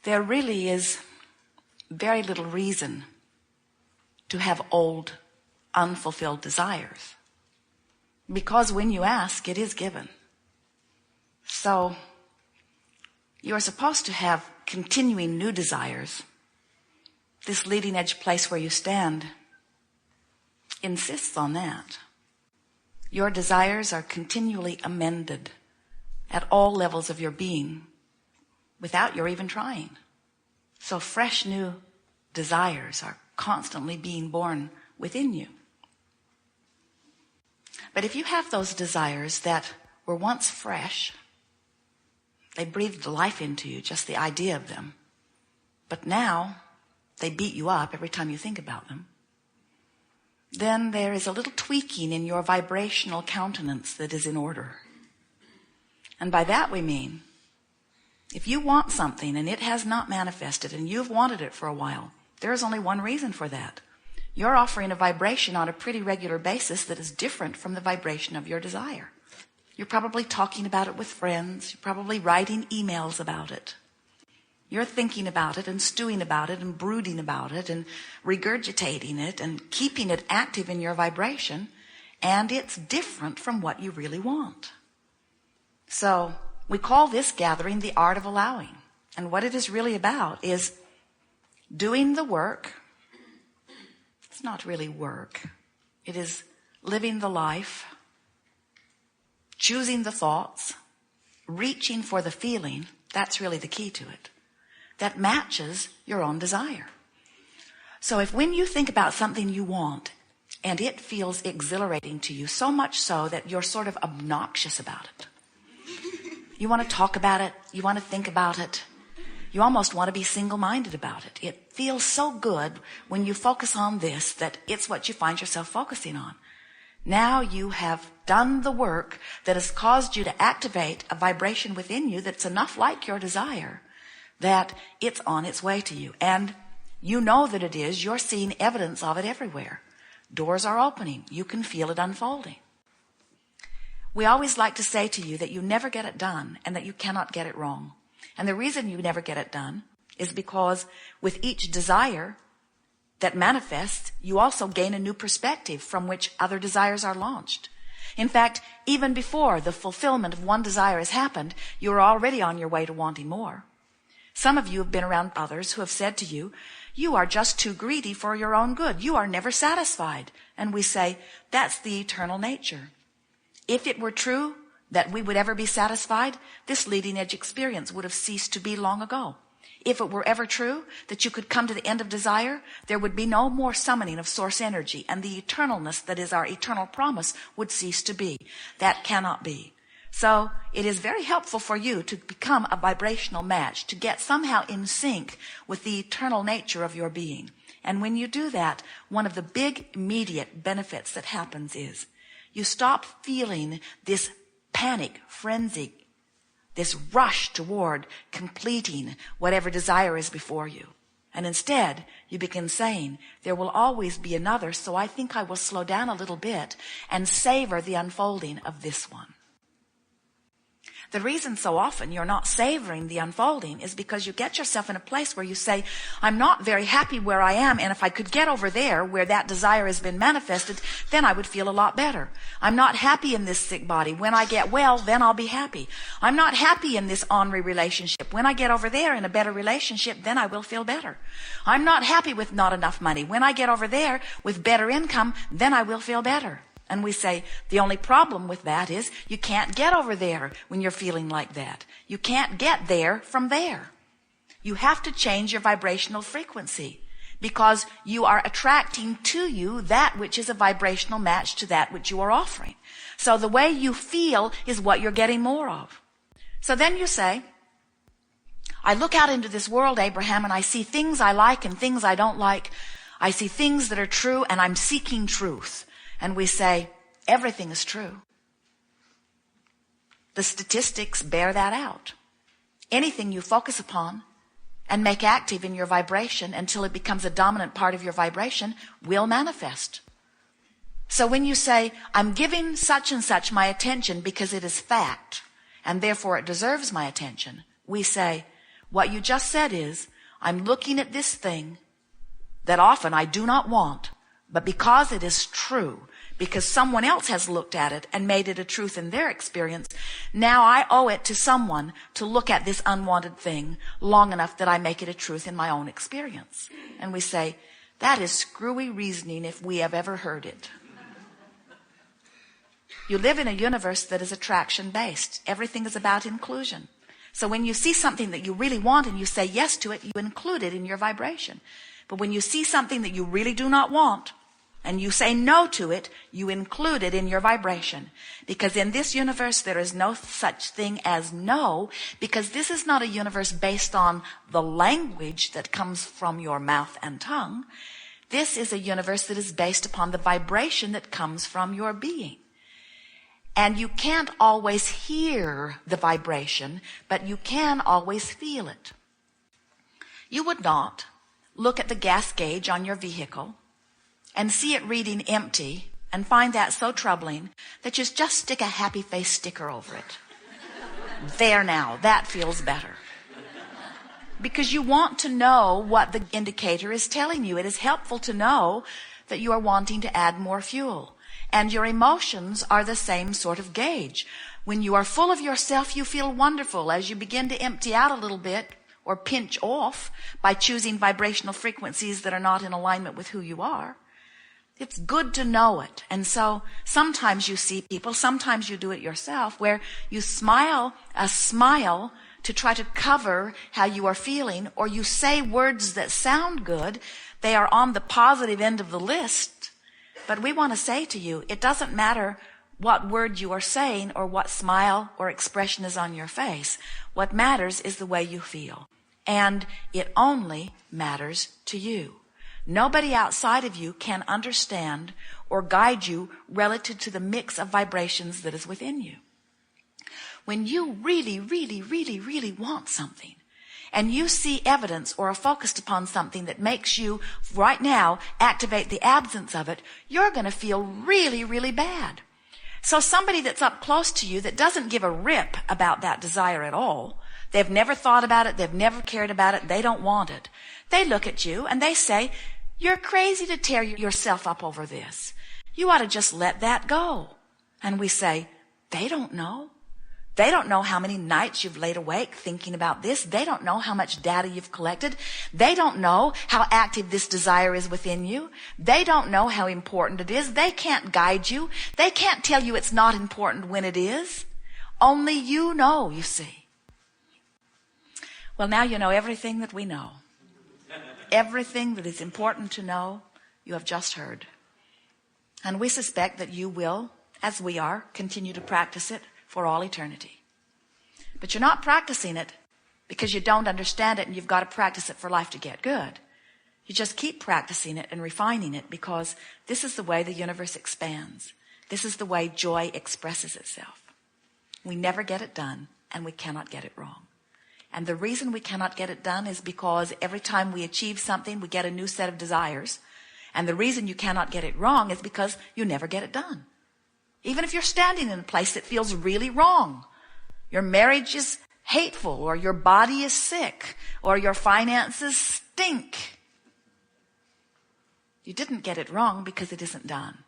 There really is very little reason to have old, unfulfilled desires, because when you ask, it is given. So you are supposed to have continuing new desires. This leading edge place where you stand insists on that. Your desires are continually amended at all levels of your being without your even trying. So fresh new desires are constantly being born within you. But if you have those desires that were once fresh, they breathed life into you, just the idea of them, but now they beat you up every time you think about them, then there is a little tweaking in your vibrational countenance that is in order. And by that we mean, if you want something and it has not manifested and you've wanted it for a while, there is only one reason for that. You're offering a vibration on a pretty regular basis that is different from the vibration of your desire. You're probably talking about it with friends. You're probably writing emails about it. You're thinking about it and stewing about it and brooding about it and regurgitating it and keeping it active in your vibration, and it's different from what you really want. So we call this gathering the art of allowing. And what it is really about is doing the work. It's not really work. It is living the life, choosing the thoughts, reaching for the feeling. That's really the key to it. That matches your own desire. So if when you think about something you want and it feels exhilarating to you, so much so that you're sort of obnoxious about it, you want to talk about it, you want to think about it, you almost want to be single-minded about it. It feels so good when you focus on this that it's what you find yourself focusing on. Now you have done the work that has caused you to activate a vibration within you that's enough like your desire that it's on its way to you. And you know that it is. You're seeing evidence of it everywhere. Doors are opening. You can feel it unfolding. We always like to say to you that you never get it done and that you cannot get it wrong. And the reason you never get it done is because with each desire that manifests, you also gain a new perspective from which other desires are launched. In fact, even before the fulfillment of one desire has happened, you're already on your way to wanting more. Some of you have been around others who have said to you, you are just too greedy for your own good. You are never satisfied. And we say, that's the eternal nature. If it were true that we would ever be satisfied, this leading edge experience would have ceased to be long ago. If it were ever true that you could come to the end of desire, there would be no more summoning of source energy, and the eternalness that is our eternal promise would cease to be. That cannot be. So it is very helpful for you to become a vibrational match, to get somehow in sync with the eternal nature of your being. And when you do that, one of the big immediate benefits that happens is you stop feeling this panic, frenzy, this rush toward completing whatever desire is before you. And instead, you begin saying, there will always be another, so I think I will slow down a little bit and savor the unfolding of this one. The reason so often you're not savoring the unfolding is because you get yourself in a place where you say, I'm not very happy where I am, and if I could get over there where that desire has been manifested, then I would feel a lot better. I'm not happy in this sick body. When I get well, then I'll be happy. I'm not happy in this ornery relationship. When I get over there in a better relationship, then I will feel better. I'm not happy with not enough money. When I get over there with better income, then I will feel better. And we say, the only problem with that is you can't get over there when you're feeling like that. You can't get there from there. You have to change your vibrational frequency because you are attracting to you that which is a vibrational match to that which you are offering. So the way you feel is what you're getting more of. So then you say, I look out into this world, Abraham, and I see things I like and things I don't like. I see things that are true, and I'm seeking truth. And we say, everything is true. The statistics bear that out. Anything you focus upon and make active in your vibration until it becomes a dominant part of your vibration will manifest. So when you say, I'm giving such and such my attention because it is fact, and therefore it deserves my attention, we say, What you just said is, I'm looking at this thing that often I do not want, but because it is true, because someone else has looked at it and made it a truth in their experience, now I owe it to someone to look at this unwanted thing long enough that I make it a truth in my own experience. And we say, that is screwy reasoning if we have ever heard it. You live in a universe that is attraction-based. Everything is about inclusion. So when you see something that you really want and you say yes to it, you include it in your vibration. But when you see something that you really do not want and you say no to it, you include it in your vibration. Because in this universe, there is no such thing as no, because this is not a universe based on the language that comes from your mouth and tongue. This is a universe that is based upon the vibration that comes from your being. And you can't always hear the vibration, but you can always feel it. You would not look at the gas gauge on your vehicle and see it reading empty and find that so troubling that you just stick a happy face sticker over it. There now, that feels better. Because you want to know what the indicator is telling you. It is helpful to know that you are wanting to add more fuel. And your emotions are the same sort of gauge. When you are full of yourself, you feel wonderful. As you begin to empty out a little bit or pinch off by choosing vibrational frequencies that are not in alignment with who you are, it's good to know it. And so sometimes you see people, sometimes you do it yourself, where you smile a smile to try to cover how you are feeling, or you say words that sound good. They are on the positive end of the list. But we want to say to you, it doesn't matter what word you are saying or what smile or expression is on your face. What matters is the way you feel. And it only matters to you. Nobody outside of you can understand or guide you relative to the mix of vibrations that is within you. When you really, really, really, really want something, and you see evidence or are focused upon something that makes you right now activate the absence of it, you're going to feel really, really bad. So somebody that's up close to you that doesn't give a rip about that desire at all, they've never thought about it, they've never cared about it, they don't want it. They look at you and they say, you're crazy to tear yourself up over this. You ought to just let that go. And we say, they don't know. They don't know how many nights you've laid awake thinking about this. They don't know how much data you've collected. They don't know how active this desire is within you. They don't know how important it is. They can't guide you. They can't tell you it's not important when it is. Only you know, you see. Well, now you know everything that we know. Everything that is important to know, you have just heard. And we suspect that you will, as we are, continue to practice it for all eternity. But you're not practicing it because you don't understand it and you've got to practice it for life to get good. You just keep practicing it and refining it because this is the way the universe expands. This is the way joy expresses itself. We never get it done and we cannot get it wrong. And the reason we cannot get it done is because every time we achieve something, we get a new set of desires. And the reason you cannot get it wrong is because you never get it done. Even if you're standing in a place that feels really wrong, your marriage is hateful, or your body is sick, or your finances stink. You didn't get it wrong because it isn't done.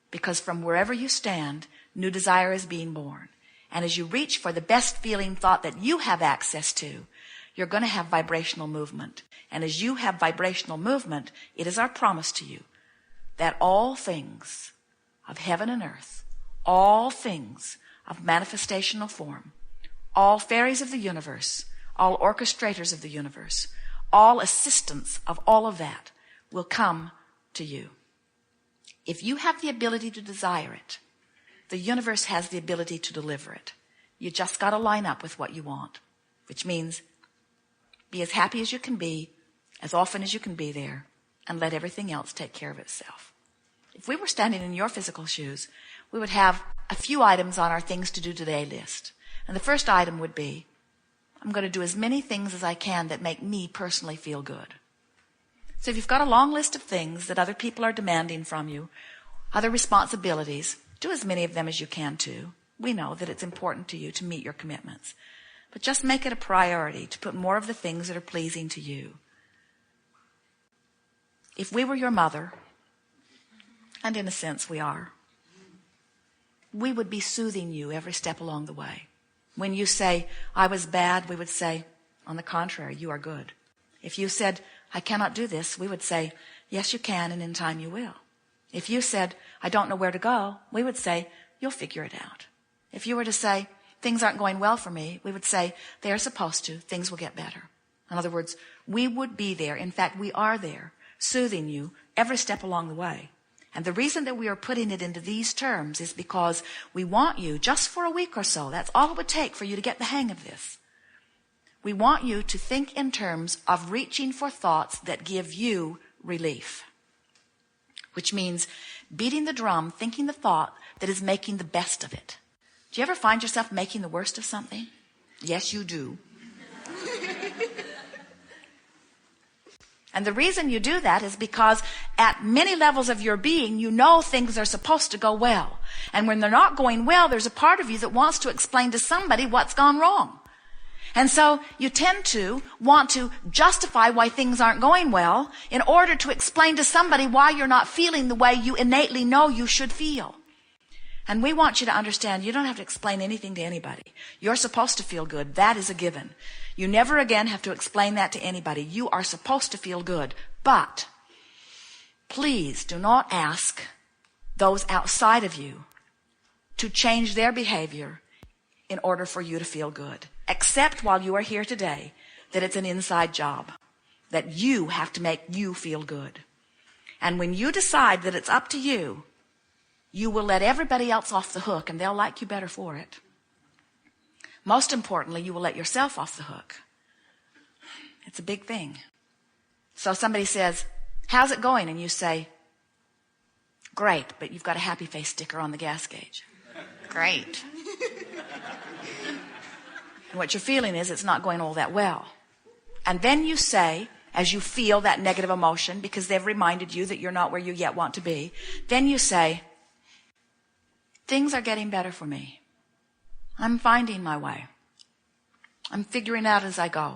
Because from wherever you stand, new desire is being born. And as you reach for the best feeling thought that you have access to, you're going to have vibrational movement. And as you have vibrational movement, it is our promise to you that all things of heaven and earth, all things of manifestational form, all fairies of the universe, all orchestrators of the universe, all assistants of all of that will come to you. If you have the ability to desire it, the universe has the ability to deliver it. You just got to line up with what you want, which means be as happy as you can be, as often as you can be there, and let everything else take care of itself. If we were standing in your physical shoes, we would have a few items on our things to do today list. And the first item would be, I'm going to do as many things as I can that make me personally feel good. So if you've got a long list of things that other people are demanding from you, other responsibilities, do as many of them as you can too. We know that it's important to you to meet your commitments. But just make it a priority to put more of the things that are pleasing to you. If we were your mother, and in a sense we are, we would be soothing you every step along the way. When you say, I was bad, we would say, on the contrary, you are good. If you said, I cannot do this, we would say, yes, you can, and in time you will. If you said, I don't know where to go, we would say, you'll figure it out. If you were to say, things aren't going well for me, we would say, they are supposed to, things will get better. In other words, we would be there. In fact, we are there, soothing you every step along the way. And the reason that we are putting it into these terms is because we want you, just for a week or so, that's all it would take for you to get the hang of this. We want you to think in terms of reaching for thoughts that give you relief. Which means beating the drum, thinking the thought that is making the best of it. Do you ever find yourself making the worst of something? Yes, you do. And the reason you do that is because at many levels of your being, you know things are supposed to go well. And when they're not going well, there's a part of you that wants to explain to somebody what's gone wrong. And so you tend to want to justify why things aren't going well in order to explain to somebody why you're not feeling the way you innately know you should feel. And we want you to understand you don't have to explain anything to anybody. You're supposed to feel good. That is a given. You never again have to explain that to anybody. You are supposed to feel good. But please do not ask those outside of you to change their behavior in order for you to feel good. Except while you are here today, that it's an inside job, that you have to make you feel good. And when you decide that it's up to you, you will let everybody else off the hook, and they'll like you better for it. Most importantly, you will let yourself off the hook. It's a big thing. So somebody says, how's it going? And you say, great, but you've got a happy face sticker on the gas gauge. Great. And what you're feeling is it's not going all that well. And then you say, as you feel that negative emotion, because they've reminded you that you're not where you yet want to be, then you say, things are getting better for me. I'm finding my way. I'm figuring out as I go.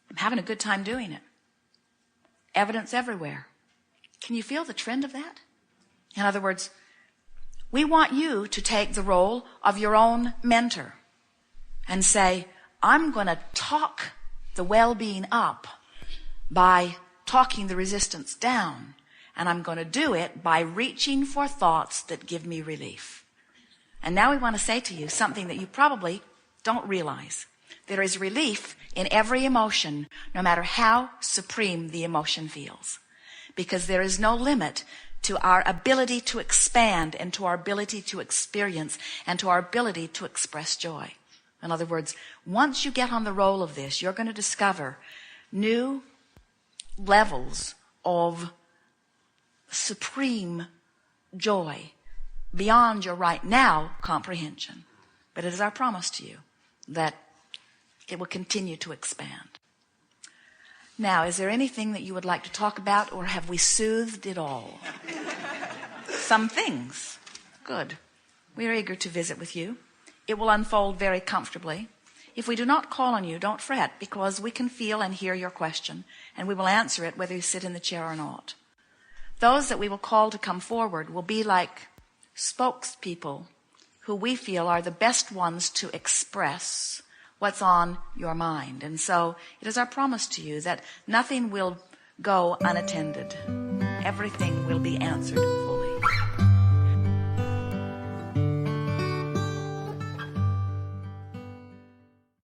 I'm having a good time doing it. Evidence everywhere. Can you feel the trend of that? In other words, we want you to take the role of your own mentor and say, I'm going to talk the well-being up by talking the resistance down. And I'm going to do it by reaching for thoughts that give me relief. And now we want to say to you something that you probably don't realize. There is relief in every emotion, no matter how supreme the emotion feels. Because there is no limit to our ability to expand and to our ability to experience and to our ability to express joy. In other words, once you get on the roll of this, you're going to discover new levels of supreme joy beyond your right now comprehension. But it is our promise to you that it will continue to expand. Now, is there anything that you would like to talk about, or have we soothed it all? Some things. Good. We are eager to visit with you. It will unfold very comfortably. If we do not call on you, don't fret, because we can feel and hear your question, and we will answer it whether you sit in the chair or not. Those that we will call to come forward will be like spokespeople who we feel are the best ones to express what's on your mind. And so it is our promise to you that nothing will go unattended. Everything will be answered fully.